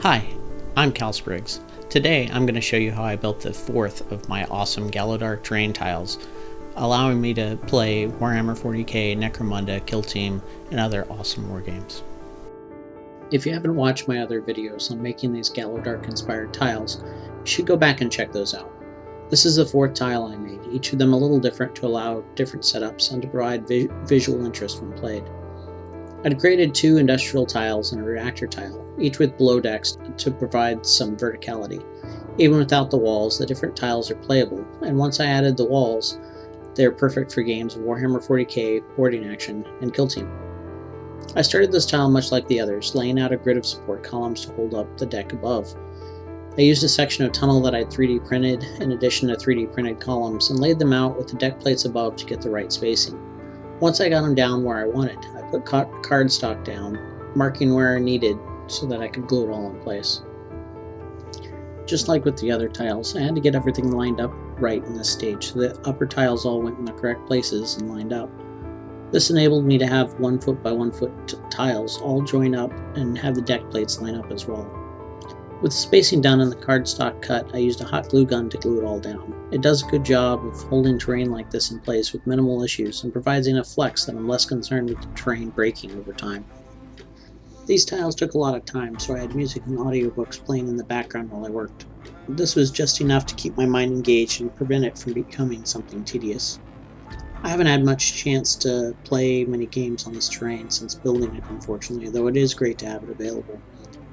Hi, I'm Cal Spriggs. Today I'm going to show you how I built the fourth of my awesome Gallowdark terrain tiles, allowing me to play Warhammer 40k, Necromunda, Kill Team, and other awesome wargames. If you haven't watched my other videos on making these Gallowdark inspired tiles, you should go back and check those out. This is the fourth tile I made, each of them a little different to allow different setups and to provide visual interest when played. I'd created two industrial tiles and a reactor tile, each with below decks to provide some verticality. Even without the walls, the different tiles are playable, and once I added the walls, they're perfect for games of Warhammer 40k, boarding action, and Kill Team. I started this tile much like the others, laying out a grid of support columns to hold up the deck above. I used a section of tunnel that I'd 3D printed in addition to 3D printed columns and laid them out with the deck plates above to get the right spacing. Once I got them down where I wanted, I put cardstock down, marking where I needed so that I could glue it all in place. Just like with the other tiles, I had to get everything lined up right in this stage so the upper tiles all went in the correct places and lined up. This enabled me to have 1 foot by 1 foot tiles all join up and have the deck plates line up as well. With the spacing done and the cardstock cut, I used a hot glue gun to glue it all down. It does a good job of holding terrain like this in place with minimal issues and provides enough flex that I'm less concerned with the terrain breaking over time. These tiles took a lot of time, so I had music and audiobooks playing in the background while I worked. This was just enough to keep my mind engaged and prevent it from becoming something tedious. I haven't had much chance to play many games on this terrain since building it, unfortunately, though it is great to have it available.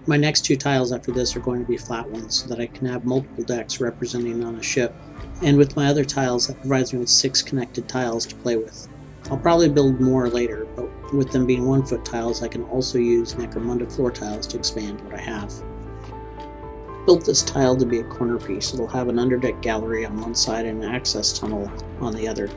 My next two tiles after this are going to be flat ones so that I can have multiple decks representing on a ship, and with my other tiles that provides me with 6 connected tiles to play with. I'll probably build more later, but with them being 1 foot tiles I can also use Necromunda floor tiles to expand what I have. Built this tile to be a corner piece. It'll have an underdeck gallery on one side and an access tunnel on the other.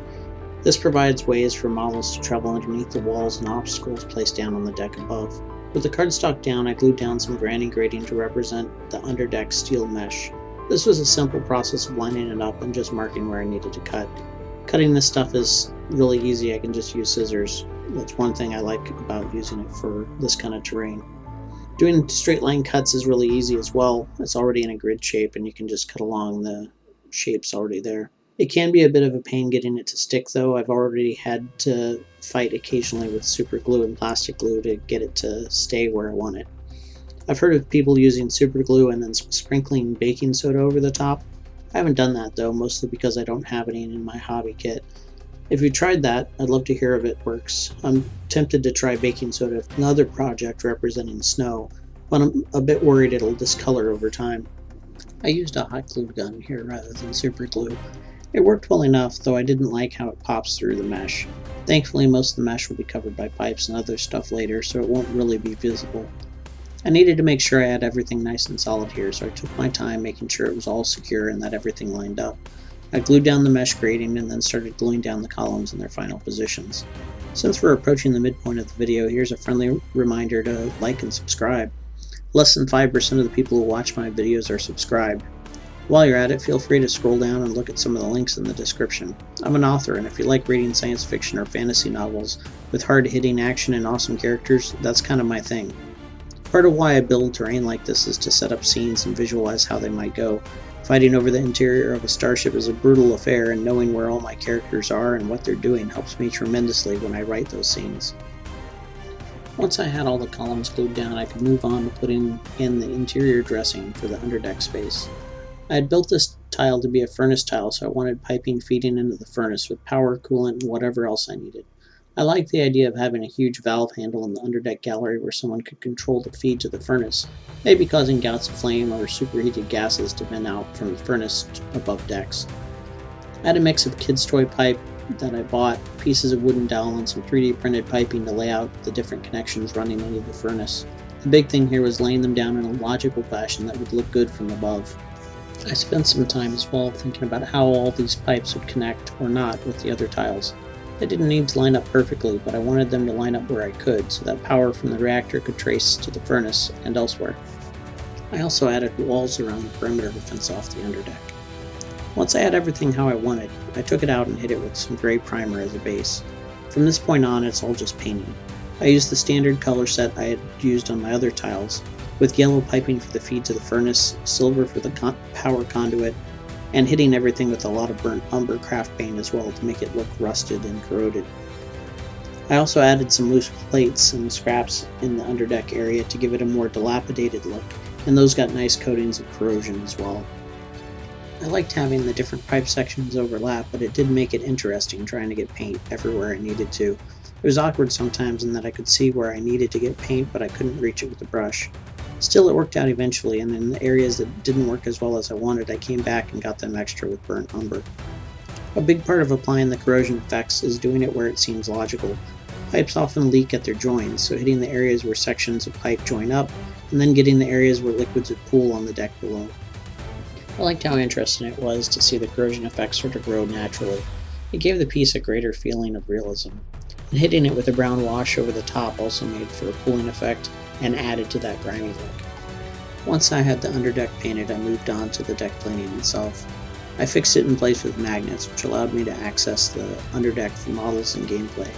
This provides ways for models to travel underneath the walls and obstacles placed down on the deck above. With the cardstock down, I glued down some granny grating to represent the underdeck steel mesh. This was a simple process of lining it up and just marking where I needed to cut. Cutting this stuff is really easy. I can just use scissors. That's one thing I like about using it for this kind of terrain. Doing straight line cuts is really easy as well. It's already in a grid shape and you can just cut along the shapes already there. It can be a bit of a pain getting it to stick though. I've already had to fight occasionally with super glue and plastic glue to get it to stay where I want it. I've heard of people using super glue and then sprinkling baking soda over the top. I haven't done that though, mostly because I don't have any in my hobby kit. If you tried that, I'd love to hear if it works. I'm tempted to try baking soda for another project representing snow, but I'm a bit worried it'll discolor over time. I used a hot glue gun here rather than super glue. It worked well enough, though I didn't like how it pops through the mesh. Thankfully, most of the mesh will be covered by pipes and other stuff later, so it won't really be visible. I needed to make sure I had everything nice and solid here, so I took my time making sure it was all secure and that everything lined up. I glued down the mesh grating and then started gluing down the columns in their final positions. Since we're approaching the midpoint of the video, here's a friendly reminder to like and subscribe. Less than 5% of the people who watch my videos are subscribed. While you're at it, feel free to scroll down and look at some of the links in the description. I'm an author, and if you like reading science fiction or fantasy novels with hard-hitting action and awesome characters, that's kind of my thing. Part of why I build terrain like this is to set up scenes and visualize how they might go. Fighting over the interior of a starship is a brutal affair, and knowing where all my characters are and what they're doing helps me tremendously when I write those scenes. Once I had all the columns glued down, I could move on to putting in the interior dressing for the underdeck space. I had built this tile to be a furnace tile, so I wanted piping feeding into the furnace with power, coolant, and whatever else I needed. I liked the idea of having a huge valve handle in the underdeck gallery where someone could control the feed to the furnace, maybe causing gouts of flame or superheated gases to vent out from the furnace above decks. I had a mix of kids' toy pipe that I bought, pieces of wooden dowel, and some 3D printed piping to lay out the different connections running into the furnace. The big thing here was laying them down in a logical fashion that would look good from above. I spent some time as well thinking about how all these pipes would connect or not with the other tiles. They didn't need to line up perfectly, but I wanted them to line up where I could so that power from the reactor could trace to the furnace and elsewhere. I also added walls around the perimeter to fence off the underdeck. Once I had everything how I wanted, I took it out and hit it with some gray primer as a base. From this point on, it's all just painting. I used the standard color set I had used on my other tiles. with yellow piping for the feed to the furnace, silver for the power conduit, and hitting everything with a lot of burnt umber craft paint as well to make it look rusted and corroded. I also added some loose plates and scraps in the underdeck area to give it a more dilapidated look, and those got nice coatings of corrosion as well. I liked having the different pipe sections overlap, but it did make it interesting trying to get paint everywhere I needed to. It was awkward sometimes in that I could see where I needed to get paint, but I couldn't reach it with a brush. Still, it worked out eventually, and in the areas that didn't work as well as I wanted, I came back and got them extra with burnt umber. A big part of applying the corrosion effects is doing it where it seems logical. Pipes often leak at their joins, so hitting the areas where sections of pipe join up, and then getting the areas where liquids would pool on the deck below. I liked how interesting it was to see the corrosion effects sort of grow naturally. It gave the piece a greater feeling of realism. And hitting it with a brown wash over the top also made for a pooling effect and added to that grimy look. Once I had the underdeck painted, I moved on to the deck plating itself. I fixed it in place with magnets, which allowed me to access the underdeck for models and gameplay.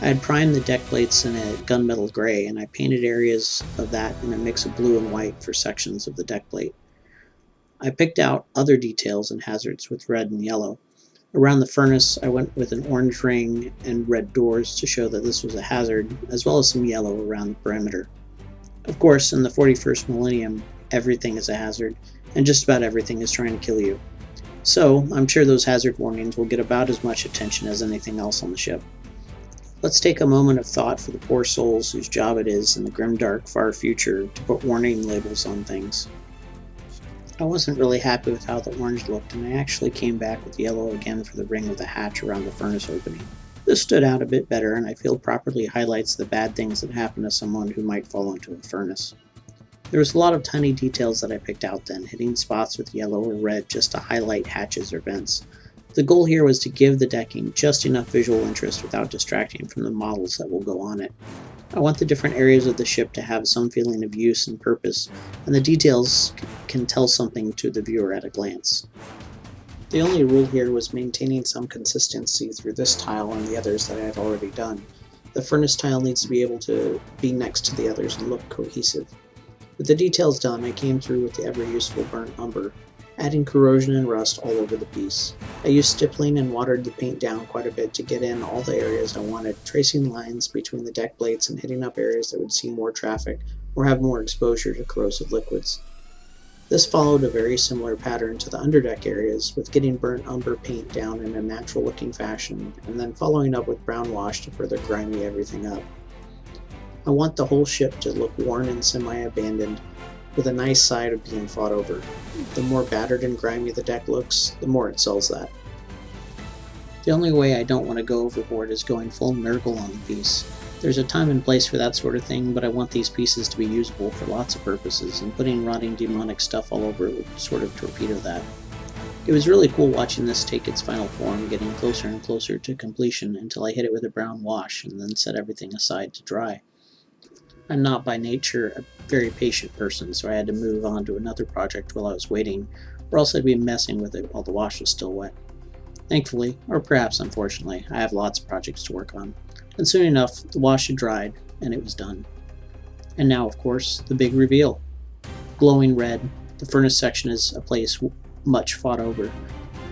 I had primed the deck plates in a gunmetal gray, and I painted areas of that in a mix of blue and white for sections of the deck plate. I picked out other details and hazards with red and yellow. Around the furnace, I went with an orange ring and red doors to show that this was a hazard, as well as some yellow around the perimeter. Of course, in the 41st millennium, everything is a hazard, and just about everything is trying to kill you. So, I'm sure those hazard warnings will get about as much attention as anything else on the ship. Let's take a moment of thought for the poor souls whose job it is in the grimdark far future to put warning labels on things. I wasn't really happy with how the orange looked, and I actually came back with yellow again for the ring of the hatch around the furnace opening. This stood out a bit better, and I feel properly highlights the bad things that happen to someone who might fall into a furnace. There was a lot of tiny details that I picked out then, hitting spots with yellow or red just to highlight hatches or vents. The goal here was to give the decking just enough visual interest without distracting from the models that will go on it. I want the different areas of the ship to have some feeling of use and purpose, and the details can tell something to the viewer at a glance. The only rule here was maintaining some consistency through this tile and the others that I have already done. The furnace tile needs to be able to be next to the others and look cohesive. With the details done, I came through with the ever-useful burnt umber, adding corrosion and rust all over the piece. I used stippling and watered the paint down quite a bit to get in all the areas I wanted, tracing lines between the deck plates and hitting up areas that would see more traffic or have more exposure to corrosive liquids. This followed a very similar pattern to the underdeck areas, with getting burnt umber paint down in a natural looking fashion, and then following up with brown wash to further grimy everything up. I want the whole ship to look worn and semi-abandoned, with a nice side of being fought over. The more battered and grimy the deck looks, the more it sells that. The only way I don't want to go overboard is going full Nurgle on the piece. There's a time and place for that sort of thing, but I want these pieces to be usable for lots of purposes, and putting rotting demonic stuff all over it would sort of torpedo that. It was really cool watching this take its final form, getting closer and closer to completion until I hit it with a brown wash and then set everything aside to dry. I'm not by nature a very patient person, so I had to move on to another project while I was waiting, or else I'd be messing with it while the wash was still wet. Thankfully, or perhaps unfortunately, I have lots of projects to work on, and soon enough the wash had dried and it was done. And now, of course, the big reveal. Glowing red, the furnace section is a place much fought over.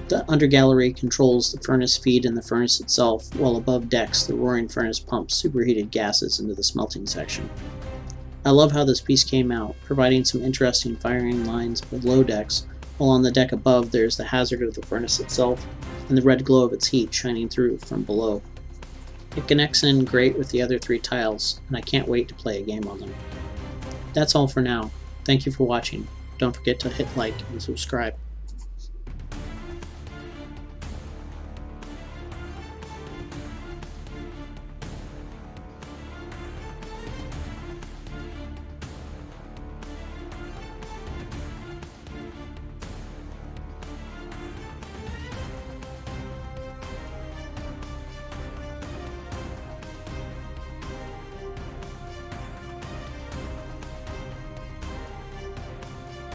The undergallery controls the furnace feed and the furnace itself, while above decks the roaring furnace pumps superheated gases into the smelting section. I love how this piece came out, providing some interesting firing lines below decks, while on the deck above there's the hazard of the furnace itself and the red glow of its heat shining through from below. It connects in great with the other three tiles, and I can't wait to play a game on them. That's all for now. Thank you for watching. Don't forget to hit like and subscribe.